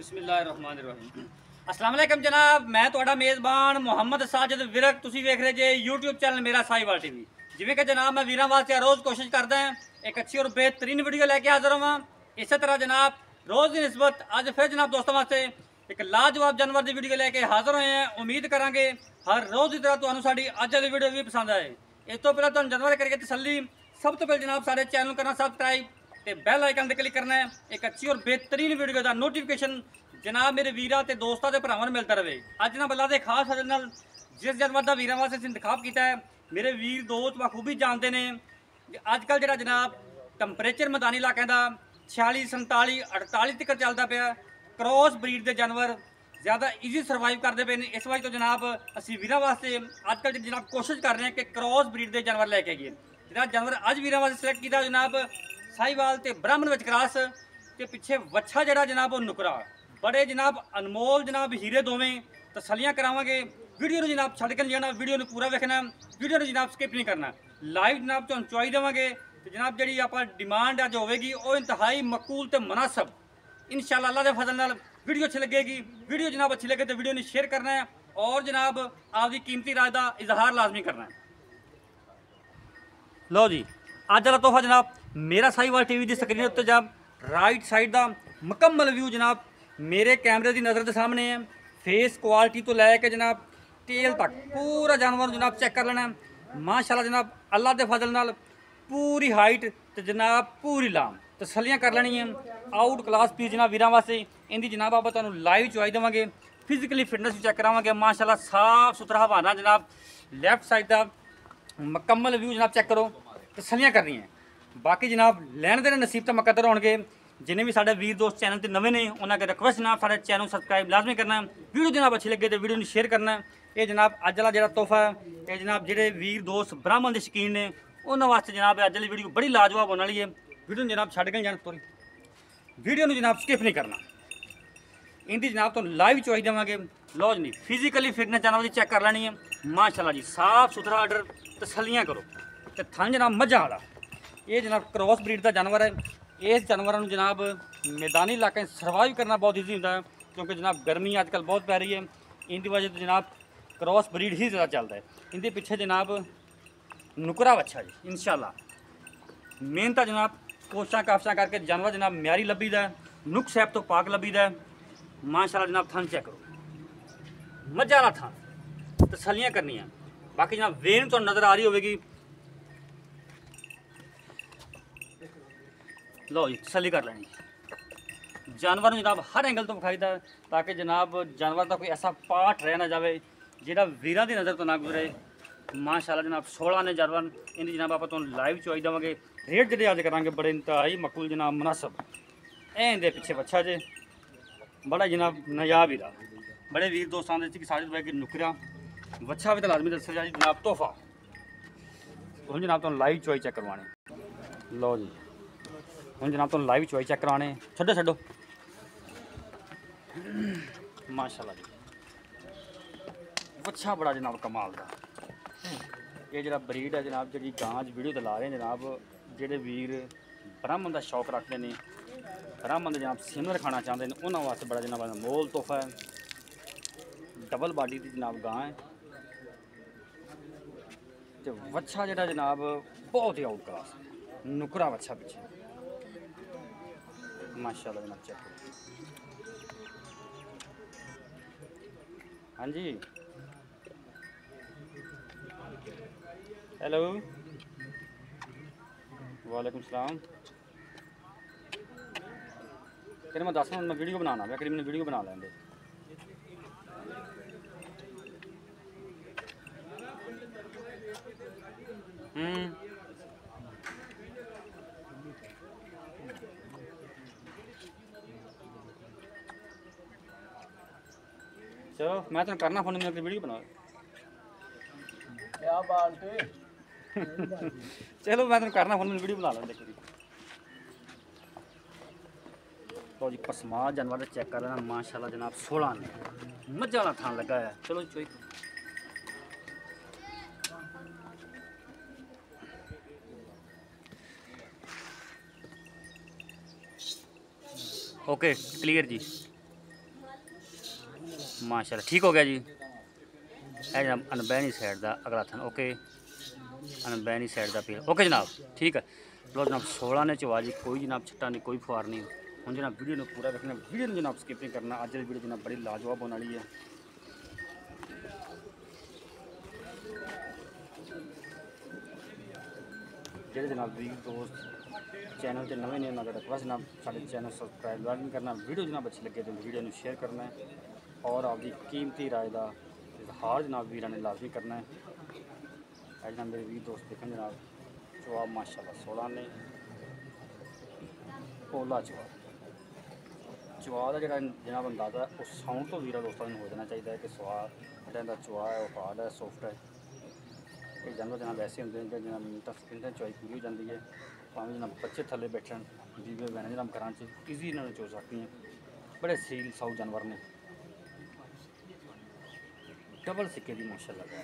बिस्मिल्लाहिर्रहमानिर्रहीम। अस्सलाम वालेकुम जनाब, मैं ਤੁਹਾਡਾ ਮੇਜ਼ਬਾਨ ਮੁਹੰਮਦ ਸਾਜਿਦ ਵਿਰਕ। ਤੁਸੀਂ ਵੇਖ ਰਹੇ ਜੇ YouTube ਚੈਨਲ ਮੇਰਾ ਸਾਈਵਾਲ ਟੀਵੀ। ਜਿਵੇਂ ਕਿ ਜਨਾਬ ਮੈਂ ਵੀਰਾਂ ਵਾਸਤੇ ਰੋਜ਼ ਕੋਸ਼ਿਸ਼ ਕਰਦਾ ਹਾਂ ਇੱਕ ਅੱਛੀ ਔਰ बेहतरीन ਵੀਡੀਓ ਲੈ ਕੇ ਹਾਜ਼ਰ ਹਾਂ। ਇਸੇ ਤਰ੍ਹਾਂ ਜਨਾਬ रोज़ की निस्बत ਅੱਜ फिर जनाब दोस्तों वास्ते एक लाजवाब जानवर की वीडियो लेके हाजिर होए हैं। उम्मीद करांगे हर रोज़ की तरह तुहानू साडी अज वाली वीडियो भी पसंद आए। इस तो पहले तुहानू जानवर करके तसल्ली, सब तो पहले जनाब सारे चैनल करना सब्सक्राइब ते बैल आइकन पर क्लिक करना है। एक अच्छी और बेहतरीन वीडियो का नोटिफिकेशन जनाब मेरे वीरां ते दोस्तां ते भरावां नूं मिलता रहे। अज जनाब अल्लाह दे खास फजल नाल जिस जानवर का वीरां वास्ते इंतखाब किया है, मेरे वीर दोस्त बखूबी जानते हैं। अजकल जो जनाब टंपरेचर मैदानी इलाकों का 46, 47, 48 तक चलता पाया। क्रॉस ब्रीड के जानवर ज़्यादा ईजी सर्वाइव करते पे। इस वजह तो जनाब असी वीरां वास्ते अजकल जनाब कोशिश कर रहे हैं कि क्रॉस ब्रीड के जानवर लैके आइए। जो जानवर अज वीरां वास्ते सिलेक्ट किया जनाब साहिवाल ते ब्राह्मण विच क्रॉस ते पिछे वच्छा जरा जनाब वो नुकरा बड़े जनाब अनमोल जनाब हीरे दोवें तसलियां करावांगे। वीडियो में जनाब छड़ के नहीं जाना, वीडियो में पूरा वेखना, वीडियो में जनाब स्किप नहीं करना। लाइव जनाब तुहानू चॉइस देवांगे तो जनाब जी आप डिमांड अज होगी वो इंतहाई मकूल तो मुनासब इंशाअल्लाह अल्लाह के फजल नाल वीडियो अच्छी लगेगी। वीडियो जनाब अच्छी लगे तो वीडियो ने शेयर करना है और जनाब आपकी कीमती राय का इजहार लाजमी करना है। लो जी अज वाला तोहफा जनाब मेरा साहिवाल टीवी की स्क्रीन उत्ते जनाब राइट साइड का मुकम्मल व्यू जनाब मेरे कैमरे की नज़र के सामने है। फेस क्वालिटी तो लैके जनाब टेल तक पूरा जानवर जनाब चेक कर लेना है। माशाल्लाह जनाब अल्लाह के फजल नाल पूरी हाइट तो जनाब पूरी लाम तसलियां कर लेनी है। आउट क्लास पीस जनाब वीरां वास्ते इनकी जनाब आप तुहानू लाइव चुआई देवांगे। फिजिकली फिटनेस भी चेक करावांगे। माशाल्लाह साफ सुथरा हवाना जनाब लैफ्ट साइड का मुकम्मल व्यू जनाब चेक करो, तसलियां करनी है। बाकी जनाब लैन देने नसीब तो मुकद्दर होणगे। जिन्हें भी साढ़े वीर दोस्त चैनल पर नवे ने उन्होंने रिक्वेस्ट जनाब साढ़े चैनल सब्सक्राइब लाजमी करना है। वीडियो जनाब अच्छी लगे तो वीडियो में शेयर करना है। ये जनाब अज वाला जो तोहफा है ये जनाब जो वीर दोस्त ब्राह्मण के शकीन ने उन्होंने वास्ते जनाब अज वाली वीडियो बड़ी लाजवाब होने वाली है। वीडियो जनाब छड़ के जाना सॉरी वीडियो में जनाब स्किप नहीं करना। इनकी जनाब तो लाइव चॉइस देवांगे। लो जी फिजिकली फिटनेस जानवर की चेक कर लेनी है। माशाल्लाह जी साफ सुथरा आर्डर तसलियां करो तो थन जनाब मजा वाला। ये जनाब क्रॉस ब्रीड का जानवर है। इस जानवर में जनाब मैदानी इलाके सर्वाइव करना बहुत ईजी होता है क्योंकि जनाब गर्मी आजकल बहुत पै रही है। इनकी वजह तो जनाब क्रॉस ब्रीड ही ज़्यादा चलता है। इनके पीछे जनाब नुकरा बच्चा जी इंशाल्लाह मेहनत जनाब कोशिशा काफशा करके जानवर जनाब म्यारी लभी दा नुक सैब तो पाक लभी दा। माशाल्लाह जनाब थन चेक करो मजा वाला थन तसलियां करनी है। बाकी जनाब वेन तो नज़र आ रही होगी। लो जी तसली कर लेनी जानवर जनाब हर एंगल तो विखाईदा ताकि जनाब जानवर का कोई ऐसा पार्ट रह ना जाए जोड़ा वीरां की नज़र तो ना गुजरे। माशाल्लाह जनाब 16 ने जानवर इनकी जनाब आप लाइव चॉइस देवांगे। रेट जो अज करा बड़े इंतहाई मकूल जनाब मुनासब इनके पिछे बच्चा जे बड़ा जनाब नायाब हीरा बड़े वीर दोस्तों के सारे दुआ कि नुकरा बच्चा भी तो लाजमी दस जी जनाब तोहफा हम जनाब तो लाइव चॉइस चेक करवाने। लो जी हम जनाब तो लाइव चॉइस चेक कराने छो छो माशाल्लाह जी बच्चा बड़ा जनाब कमाल का। ये जरा ब्रीड है जनाब जी गां वीडियो तो ला रहे हैं जनाब जेडे वीर ब्राह्मण का शौक रखते हैं ब्राह्मण के जनाब सिमर खाना चाहते हैं उन्होंने वास्ते बड़ा जनाब अनमोल तोहफा है। डबल बाडी की जनाब गां है तो बच्चा जरा जनाब बहुत ही आउट क्लास नुकरा बच्चा पीछे माशाल्लाह जनाब चेक हाँ जी। हेलो वालेकुम सलाम। फिर मैं दस मैं वीडियो बनाना मैं करीब वीडियो बना लेंगे। चलो मैं तो करना फोन में वीडियो बना क्या बात है। चलो मैं तो करना फोन में वीडियो बना लेंगे। तो जी पसमा जानवर चेक कर लेना माशाल्लाह जनाब 16 ने मजा वाला थान लगा है। चलो चोई ओके क्लियर जी। माशाल्लाह ठीक हो गया जी। है जनाब अनबैनी साइड का अगला थन ओके, अनबैनी साइड का पील ओके जनाब ठीक है। लो जनाब 16 ने चवा जी, कोई जनाब छट्टा नहीं कोई फुहार नहीं। हम जनाब वीडियो में पूरा देखना, वीडियो में जनाब स्किप नहीं करना। अज की वीडियो जनाब बड़ी लाजवाब होने वाली है। जेडे जनाब वीर दोस्त चैनल से नवे ने उन्होंने रिक्वेस्ट जनाब साढ़े चैनल सबसक्राइब लाजमी करना, वीडियो जनाब अच्छी लगे तो वीडियो में शेयर करना है और आपकी कीमती राय का इजहार जनाब वीर ने लाजमी करना है। जनाब मेरे वीर दोस्त देखें जनाब जवाब माशाल्लाह 16 ने ओला चवा का जो जनाब अंदाज़ा है उस साउंड तो वीर दोस्तों हो जाना चाहिए कि स्वाद जो चवा है वो हार्ड है सॉफ्ट है। कई जानवर जनाब ऐसे होंगे कि जनाब मिनटा सेकंड चवाई पूरी हो जाती है, भावें जनाब बच्चे थले बैठन बीवे बहने जनाब घर ईजी इन्होंने चो सकती हैं। बड़े सील साउ जानवर ने डबल सिक्के की माशाल्लाह है।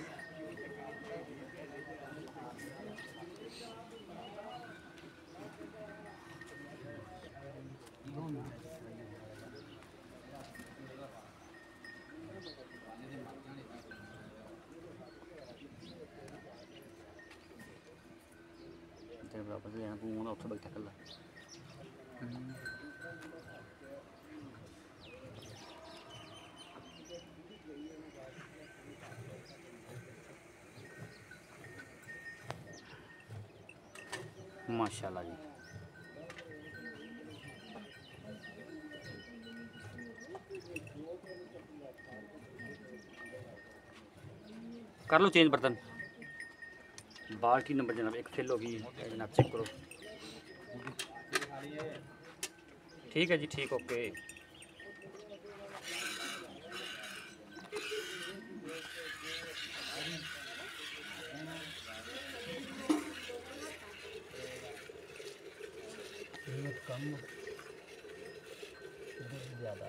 बराबर से उत्थे बैठा कला माशाल्लाह जी। कर लो चेंज बर्तन। बाल्टी नंबर जनाब एक फिल होगी जनाब चेक करो। ठीक है जी ठीक ओके। कम ज़्यादा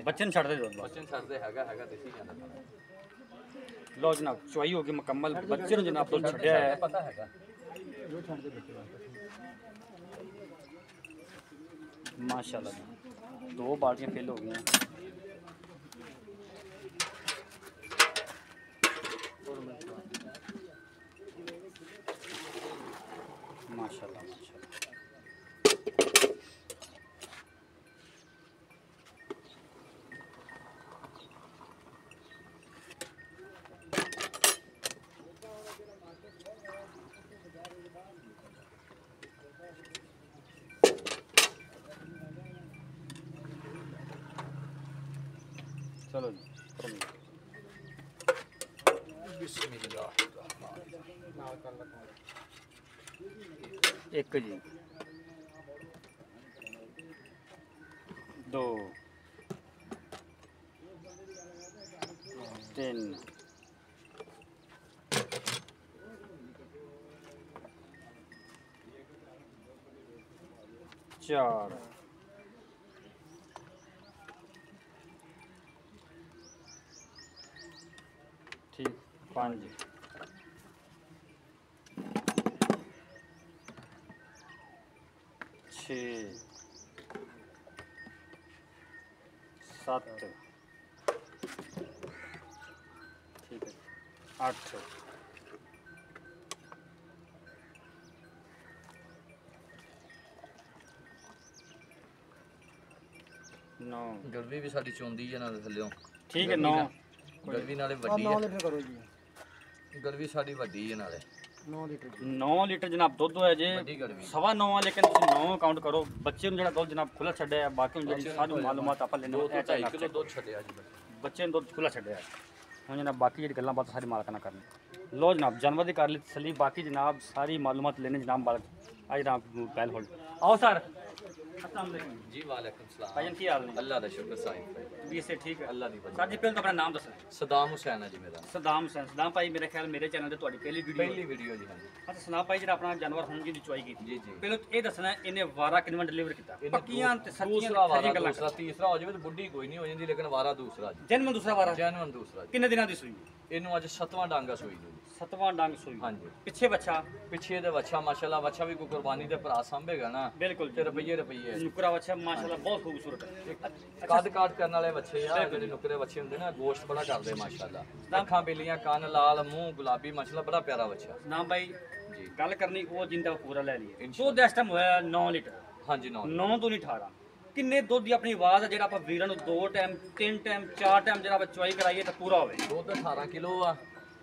बच्चे छड़ दे लो जनाब चुवाई होगी मुकम्मल बच्चे ने जनाब तो छड़िया है। माशाल्लाह दो बाल्टियां फिल हो गई हैं। माशाल्लाह माशाल्लाह चलो जी बिस्मिल्लाह। एक जी 2 3 4 ठीक 5 6 7 ठीक है 8 9 ਗਲਵੀ ਵੀ ਸਾਡੀ ਚੋਂਦੀ ਹੈ ਨਾਲ ਥੱਲਿਓਂ ठीक है 9 ਗਲਵੀ ਨਾਲੇ ਵੱਡੀ ਹੈ ਗਲਵੀ ਸਾਡੀ ਵੱਡੀ ਹੈ ਨਾਲੇ 9 ਲੀਟਰ ਜਨਾਬ ਦੁੱਧ ਹੋਇਆ ਜੇ ਵੱਡੀ ਗਲਵੀ 9.5 ਆ ਲੇਕਿਨ ਤੁਸੀਂ 9 ਕਾਊਂਟ ਕਰੋ ਬੱਚੇ ਨੂੰ ਜਿਹੜਾ ਦੁੱਧ ਜਨਾਬ ਖੁੱਲਾ ਛੱਡਿਆ ਬਾਕੀ ਨੂੰ ਜਿਹੜੀ ਸਾਰੀ ਮਾਲੂਮਾਤ ਆਪਾਂ ਲੈਣੇ 2.5 ਕਿਲੋ ਦੁੱਧ ਛੱਡਿਆ ਜੀ ਬੱਚੇ ਨੂੰ ਦੁੱਧ ਖੁੱਲਾ ਛੱਡਿਆ ਹੁਣ ਜਨਾਬ ਬਾਕੀ ਜਿਹੜੀ ਗੱਲਾਂ ਬਾਤਾਂ ਸਾਰੀ ਮਾਲਕ ਨਾਲ ਕਰਨੀ ਲੋ ਜਨਾਬ ਜਾਨਵਰ ਦੀ ਕਰ ਲਈ ਤਸੱਲੀ ਬਾਕੀ ਜਨਾਬ ਸਾਰੀ ਮਾਲੂਮਾਤ ਲੈਣੇ ਜਨਾਬ ਮਾਲਕ ਆ ਜਨਾਬ ਪਹਿਲ ਹੋਲ आओ सर अस्सलाम वालेकुम जी वालेकुम सलाम भाईजान की हाल है अल्लाह दा शुक्र साईं भाई भी से ठीक है अल्लाह दी वजह सर जी पहले तो अपना नाम दसना सदाम हुसैन है जी मेरा सदाम हुसैन सदाम भाई मेरे ख्याल मेरे चैनल ਤੇ ਤੁਹਾਡੀ ਪਹਿਲੀ ਵੀਡੀਓ पहली वीडियो जी हाँ जी ਅੱਛਾ ਸਨਾਮ ਭਾਈ ਜਿਹੜਾ ਆਪਣਾ ਜਾਨਵਰ ਹੁਣ ਦੀ ਚੁਆਈ ਕੀਤੀ जी जी ਪਹਿਲਾਂ ਇਹ ਦੱਸਣਾ ਇਹਨੇ ਵਾਰਾ ਕਿੰਨਾ ਡਿਲੀਵਰ ਕੀਤਾ ਇਹਨੇ ਪੱਕੀਆਂ ਤੇ ਸੱਚੀਆਂ दूसरा वारा ਸਾਰੀਆਂ ਗੱਲਾਂ दूसरा तीसरा हो जाए तो बुढ़ी कोई नहीं हो जाती लेकिन वारा दूसरा जी ਜਨਮ ਦੂਸਰਾ ਵਾਰਾ जैनवन दूसरा जी ਕਿੰਨੇ ਦਿਨਾਂ ਦੀ ਸੂਈ ਇਹਨੂੰ ਅੱਜ 7ਵਾਂ ਡਾਂਗਾ ਸੂਈ ਨੂੰ ਜੀ ਸਤਵਾਂ ਡੰਗ ਸੂਈ ਹਾਂਜੀ ਪਿੱਛੇ ਬੱਚਾ ਪਿੱਛੇ ਦੇ ਵੱਛਾ ਮਾਸ਼ਾਅੱਲਾ ਵੱਛਾ ਵੀ ਕੋਈ ਕੁਰਬਾਨੀ ਦੇ ਭਰਾ ਸਾਂਭੇਗਾ ਨਾ ਬਿਲਕੁਲ ਤੇ ਰੁਪਈਏ ਰੁਪਈਏ ਨੁਕਰਾ ਬੱਚਾ ਮਾਸ਼ਾਅੱਲਾ ਬਹੁਤ ਖੂਬਸੂਰਤ ਹੈ ਕੱਦ ਕਾਟ ਕਰਨ ਵਾਲੇ ਬੱਚੇ ਆ ਜਿਹੜੇ ਨੁਕਰੇ ਬੱਚੇ ਹੁੰਦੇ ਨਾ ਗੋਸ਼ਤ ਬੜਾ ਕਰਦੇ ਮਾਸ਼ਾਅੱਲਾ ਅੱਖਾਂ ਬੇਲੀਆਂ ਕੰਨ ਲਾਲ ਮੂੰਹ ਗੁਲਾਬੀ ਮਾਸ਼ਾਅੱਲਾ ਬੜਾ ਪਿਆਰਾ ਬੱਚਾ ਨਾਮ ਭਾਈ ਜੀ ਗੱਲ ਕਰਨੀ ਉਹ ਜਿੰਦਾ ਪੂਰਾ ਲੈ ਲਈਏ ਇਨਸ਼ਾ ਦੁੱਧ ਇਸ ਟਾਈਮ ਹੋਇਆ 9 ਲੀਟਰ ਹਾਂਜੀ ਨੌ 9 ਤੋਂ ਨਹੀਂ 18 ਕਿੰਨੇ ਦੁੱਧ ਦੀ ਆਪਣੀ ਆਵਾਜ਼ ਹੈ ਜਿਹੜਾ ਆਪਾਂ ਵੀਰਾਂ ਨੂੰ 2 ਟਾਈਮ 3 ਟਾਈਮ 4 ਟਾਈਮ ਜਿਹੜਾ ਆਪਾਂ ਚੁਆਈ ਕਰਾਈਏ ਤਾਂ ਪੂਰਾ ਹੋਵੇ ਦੁੱਧ 18 ਕਿਲੋ ਆ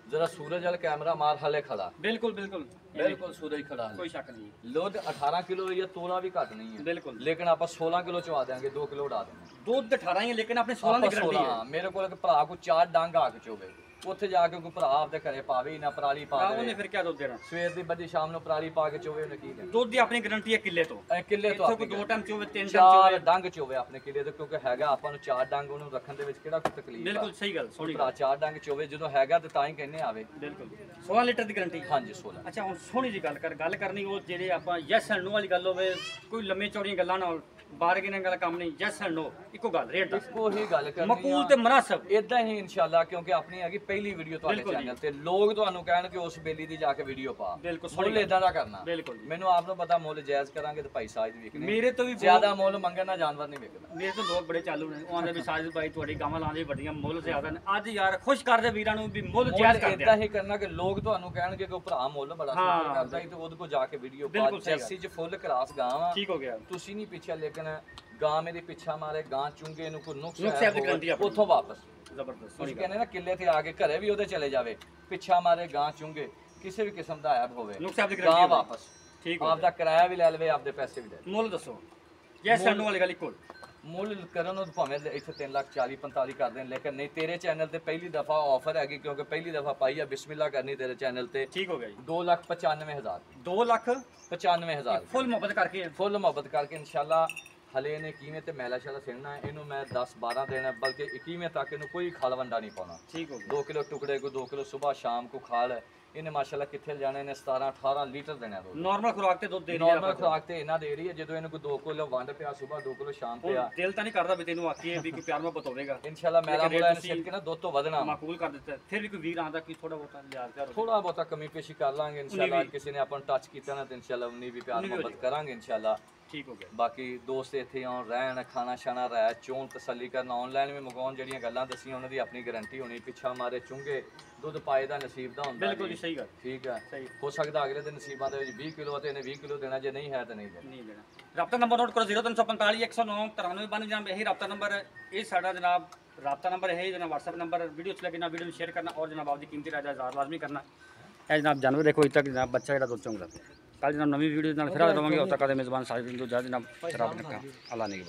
ਜਰਾ ਸੂਰਜ ਵਾਲਾ ਕੈਮਰਾ ਮਾਰ ਹਲੇ ਖੜਾ ਬਿਲਕੁਲ ਬਿਲकुल ਬਿਲਕੁਲ ਸੂਰਜ ਖੜਾ ਹਲੇ ਕੋਈ ਸ਼ੱਕ ਨਹੀਂ ਦੁੱਧ 18 ਕਿਲੋ ਜਾਂ ਤੋਲਾ ਵੀ ਘੱਟ ਨਹੀਂ ਹੈ ਬਿਲਕੁਲ ਲੇਕਿਨ ਆਪਾਂ 16 ਕਿਲੋ ਚਵਾ ਦੇਾਂਗੇ 2 ਕਿਲੋ ਉਡਾ ਦੇਵਾਂਗੇ ਦੁੱਧ 18 ਹੀ ਹੈ, ਲੇਕਿਨ ਆਪਣੇ 16 ਦੀ ਗਰੰਟੀ ਹੈ ਮੇਰੇ ਕੋਲ ਇੱਕ ਭਰਾ ਕੋ 4 ਡੰਗ ਆ ਕੇ ਚੋਵੇ ਉੱਥੇ ਜਾ ਕੇ ਕੋਈ ਭਰਾ ਆਪਦੇ ਘਰੇ ਪਾਵੇ ਹੀ ਨਾ ਪਰਾਲੀ ਪਾ ਉਹਨੇ ਦੇ ਫਿਰ ਕਿਆ ਦੁੱਧ ਦੇਣਾ ਸਵੇਰ ਦੀ ਬੱਦੀ ਸ਼ਾਮ ਨੂੰ ਪਰਾਲੀ ਪਾ ਕੇ ਚੋਵੇ ਉਹਨੇ ਕੀ ਦੇਣਾ ਦੁੱਧ ਦੀ ਆਪਣੀ ਗਰੰਟੀ ਹੈ ਕਿੱਲੇ ਤੋਂ ਇਹ ਕਿੱਲੇ ਤੋਂ ਇੱਥੇ ਆਪਣੀ ਕੋਈ 2 ਟਾਈਮ ਚੋਵੇ 3 ਟਾਈਮ ਚਾਰ ਚੋਵੇ ਡੰਗ ਚੋਵੇ ਆਪਣੇ ਕਿੱਲੇ ਤੋਂ ਕਿਉਂਕਿ ਹੈਗਾ ਆਪਾਂ ਨੂੰ 4 ਡੰਗ ਉਹਨੂੰ ਰੱਖਣ ਦੇ ਵਿੱਚ ਕਿਹੜਾ ਕੋਈ ਤਕਲੀਫ ਆ ਬਿਲਕੁਲ ਸਹੀ ਗੱਲ ਸੋਹਣੀ ਭਰਾ 4 ਡੰਗ ਚੋਵੇ ਜਦੋਂ ਹੈਗਾ ਤੇ ਤਾਂ ਹੀ ਕਹਿੰਨੇ ਆਵੇ ਬਿਲਕੁਲ 16 ਲੀਟਰ ਦੀ ਗਰੰਟੀ ਹਾਂਜੀ 16 ਅੱਛਾ ਹੁਣ ਸੋਹਣੀ ਜੀ ਗੱਲ ਕਰਨੀ ਉਹ ਜਿਹੜੇ ਆਪਾਂ ਯੈਸ ਐਂਡ ਨੋ ਵਾਲੀ ਗੱਲ ਹੋਵੇ ਕੋਈ ਲੰਮੇ ਚੌੜੀਆਂ ਗੱਲਾਂ ਨਾਲ ਬਾਰਗੇਨਿੰਗ ਵਾਲਾ ਕੰਮ ਨਹੀਂ ਯੈਸ ਐਂਡ ਨੋ ਇੱਕੋ ਗੱਲ ਰੇਟ ਦਾ ਇੱਕੋ ਹੀ ਗੱਲ ਕਰਨੀ ਮਕਬੂਲ ਤੇ ਮੁਨਾਸਬ ਇਦਾਂ ਹੀ ਇਨਸ਼ਾਅੱਲਾ ਕਿਉਂਕਿ ਆਪਣੀ ਹੈਗੀ ਪਹਿਲੀ ਵੀਡੀਓ ਤੁਹਾਡੇ ਬਿਲਕੁਲ ਚੈਨਲ ਤੇ ਲੋਕ ਤੁਹਾਨੂੰ ਕਹਿਣਗੇ ਉਸ ਬੇਲੀ ਦੀ ਜਾ ਕੇ ਵੀਡੀਓ ਪਾ ਬਿਲਕੁਲ ਮੁੱਲ ਇਦਾਂ ਦਾ ਕਰਨਾ ਬਿਲਕੁਲ ਜੀ। ਮੈਨੂੰ ਆਪ ਨੂੰ ਪਤਾ ਮੁੱਲ ਜਾਇਜ਼ ਕਰਾਂਗੇ ਤੇ ਭਾਈ ਸਾਜ ਵੀ ਵਿਕਣੇ ਮੇਰੇ ਤੋਂ ਵੀ ਜ਼ਿਆਦਾ ਮੁੱਲ ਮੰਗਣਾ ਜਾਨਵਰ ਨਹੀਂ ਵਿਕਦਾ ਮੇਰੇ ਤੋਂ ਲੋਕ ਬੜੇ ਚਾਲੂ ਨੇ ਉਹ ਆਂਦੇ ਵੀ ਸਾजिद ਭਾਈ ਤੁਹਾਡੀ ਗਾਵਾਂ ਲਾਉਂਦੇ ਵੱਡੀਆਂ ਮੁੱਲ ਜ਼ਿਆਦਾ ਨੇ ਅੱਜ ਯਾਰ ਖੁਸ਼ ਕਰਦੇ ਵੀਰਾਂ ਨੂੰ ਵੀ ਮੁੱਲ ਜਾਇਜ਼ ਕਰਦੇ ਇਦਾਂ ਹੀ ਕਰਨਾ ਕਿ ਲੋਕ ਤੁਹਾਨੂੰ ਕਹਿਣਗੇ ਕਿ ਉਹ ਭਰਾ ਮੁੱਲ ਬੜਾ ਹਾਂ, ਸੋਹਣਾ ਕਰਦਾ ਹੀ ਤੇ ਉਹਦੇ ਕੋਲ ਜਾ ਕੇ ਵੀਡੀਓ ਪਾ ਬਿਲਕੁਲ ਸਹੀ ਜਰਸੀ ਚ ਫੁੱਲ ਕਲਾਸ ਗਾਂ ਵਾ ਠੀਕ ਹੋ ਗਿਆ ਤੁਸੀਂ ਨਹੀਂ ਪਿੱਛੇ ਲੇਕਿਨ ਗਾਂ ਮੇਰੇ ਪਿੱਛਾ ਮਾਰੇ ਗਾਂ ਚੁੰਗੇ ਨੂੰ ਕੋਈ ਨੁਕਸ ਨੁਕਸ ਹੈ ਦੀ ਗਰੰਟੀ ਆਪਣੀ। ਉੱਥੋਂ ਵਾਪਸ ਜ਼ਬਰਦਸਤ ਤੁਸੀਂ ਕਹਿੰਦੇ ਨਾ ਕਿੱਲੇ ਤੇ ਆ ਕੇ ਘਰੇ ਵੀ ਉਹਦੇ ਚਲੇ ਜਾਵੇ ਪਿੱਛਾ ਮਾਰੇ ਗਾਂ ਚੁੰਗੇ ਕਿਸੇ ਵੀ ਕਿਸਮ ਦਾ ਐਬ ਹੋਵੇ ਨੁਕਸ ਦੀ ਗਾਂ ਗਰੰਟੀ ਵਾਪਸ ਠੀਕ ਹੋ ਆਪਦਾ ਕਿਰਾਇਆ ਵੀ ਲੈ ਲਵੇ ਆਪਦੇ ਪੈਸੇ ਵੀ ਲੈ ਲਵੇ ਮੁੱਲ ਦੱਸੋ ਯੈਸ ਐਂਡ ਨੋ ਵਾਲੀ ਗੱਲ ਇੱਕੋ ਮੁੱਲ ਕਰਨ ਨੂੰ ਭਾਵੇਂ ਇੱਥੇ 3,40,45 ਕਰ ਦੇਣ ਲੇਕਿਨ ਨਹੀਂ ਤੇਰੇ ਚੈਨਲ ਤੇ ਪਹਿਲੀ ਦਫਾ ਆਫਰ ਹੈਗੀ ਕਿਉਂਕਿ ਪਹਿਲੀ ਦਫਾ ਪਾਈ ਆ ਬਿਸਮਿਲ੍ਲਾ ਕਰਨੀ ਤੇਰੇ ਚੈਨਲ ਤੇ ਠੀਕ ਹੋ ਗਿਆ ਜੀ 2,95,000 2 ਲੱਖ 95,000 ਫੁੱਲ ਮੁਹੱਬਤ ਕਰਕੇ ਫੁੱਲ ਮੁਹੱਬਤ ਕਰਕੇ ਇਨਸ਼ਾਅੱਲਾ ਹਲੇ ਇਹਨੇ ਕਿਵੇਂ ਤੇ ਮੈਲਾ ਸ਼ਾਲਾ ਸਿਰਨਾ ਇਹਨੂੰ ਮੈਂ 10-12 ਦੇਣਾ ਬਲਕਿ 21ਵੇਂ ਤੱਕ ਇਹਨੂੰ ਕੋਈ ਖਾਲ ਵੰਡਾ ਨਹੀਂ ਪਾਉਣਾ ਠੀਕ ਹੋ ਗਿਆ 2 ਕਿਲੋ ਟੁਕੜੇ ਕੋ 2 ਕਿਲੋ ਸਵੇਰ ਸ਼ਾਮ ਕੋ ਖਾਲ ਇਹਨੇ ਮਾਸ਼ਾਅੱਲਾ ਕਿੱਥੇ ਜਾਣਾ ਇਹਨੇ 17-18 ਲੀਟਰ ਦੇਣਾ ਦੋ ਨਾਰਮਲ ਖੁਰਾਕ ਤੇ ਦੁੱਧ ਦੇ ਰਹੀ ਨਾਰਮਲ ਖੁਰਾਕ ਤੇ ਇਹਨਾਂ ਦੇ ਰਹੀ ਹੈ ਜਦੋਂ ਇਹਨੂੰ ਕੋਈ 2 ਕਿਲੋ ਵੰਡ ਪਿਆ ਸਵੇਰ 2 ਕਿਲੋ ਸ਼ਾਮ ਪਿਆ ਦਿਲ ਤਾਂ ਨਹੀਂ ਕਰਦਾ ਵੀ ਤੈਨੂੰ ਆਖੀਏ ਵੀ ਕੋਈ ਪਿਆਰ ਮੁਹੱਬਤ ਹੋਵੇਗਾ ਇਨਸ਼ਾਅੱਲਾ ਮੈਲਾ ਲੇਕਿਨ ਮੁਲਾ ਇਹਨੇ ਤੁਸੀਂ ਸਿੱਟ ਕੇ ਨਾ ਦੁੱਧ ਤੋਂ ਵਧਣਾ ਮਾਕੂਲ ਕਰ ਦਿੱਤਾ ਫਿਰ ਵੀ ਕੋਈ ਵੀਰ ਆਂਦਾ ਕਿ ਥੋੜਾ ਬਹੁਤਾ ਲਿਆਜ਼ ਕਰ ਥੋੜਾ ਬਹੁਤਾ ਕਮੀ ਪੇਸ਼ੀ ਕਰ ਲਾਂਗੇ ਇਨਸ਼ਾਅੱਲਾ ਕਿਸੇ ਨੇ ਆਪਾਂ ਨੂੰ ਟੱਚ ਕੀਤਾ ਨਾ ਤੇ ਇਨਸ਼ਾਅੱਲਾ ਉਨੀ ਵੀ ਪਿਆਰ ਮੁਹੱਬਤ ਕਰਾਂਗੇ ਇਨਸ਼ਾਅੱਲਾ ਠੀਕ ਹੋ ਗਿਆ ਬਾਕੀ ਦੋਸਤ ਇੱਥੇ ਆਉਣ ਰਹਿਣ ਖਾਣਾ ਛਾਣਾ ਰਹਿ ਚੋਣ ਤਸੱਲੀ ਕਰਨ ਆਨਲਾਈਨ ਵੀ ਮੰਗਾਉਣ ਜਿਹੜੀਆਂ ਗੱਲਾਂ ਦੱਸੀਆਂ ਉਹਨਾਂ ਦੀ ਆਪਣੀ ਗਾਰੰਟੀ ਹੋਣੀ ਪਿੱਛਾ ਮਾਰੇ ਚੁੰਗੇ ਦੁੱਧ ਪਾਏ ਦਾ ਨਸੀਬ ਦਾ ਹੁੰਦਾ ਬਿਲਕੁਲ ਜੀ ਸਹੀ ਗੱਲ ਠੀਕ ਹੈ ਸਹੀ ਹੋ ਸਕਦਾ ਅਗਲੇ ਦੇ ਨਸੀਬਾਂ ਦੇ ਵਿੱਚ 20 ਕਿਲੋ ਤੇ ਇਹਨੇ 20 ਕਿਲੋ ਦੇਣਾ ਜੇ ਨਹੀਂ ਹੈ ਤਾਂ ਨਹੀਂ ਦੇਣਾ ਨਹੀਂ ਦੇਣਾ ਰਾਬਤਾ ਨੰਬਰ ਨੋਟ ਕਰੋ 0345 109 9392 ਜਨਾਬ ਇਹੀ ਰਾਬਤਾ ਨੰਬਰ ਹੈ ਇਹ ਸਾਡਾ ਜਨਾਬ ਰਾਬਤਾ ਨੰਬਰ ਹੈ ਜਨਾਬ WhatsApp ਨੰबर वीडियो अच्छी लगे ना वीडियो शेयर करना और जनाब आपकी कीमती राय जार लाजमी करना है जनाब जानवर देखो इतना जनाब बच्चा जो दुध चौंक कल जनाब नवी वीडियो फिर रहोगे उस तक मेजबान साहिब जनाब शराब अल्लाह ने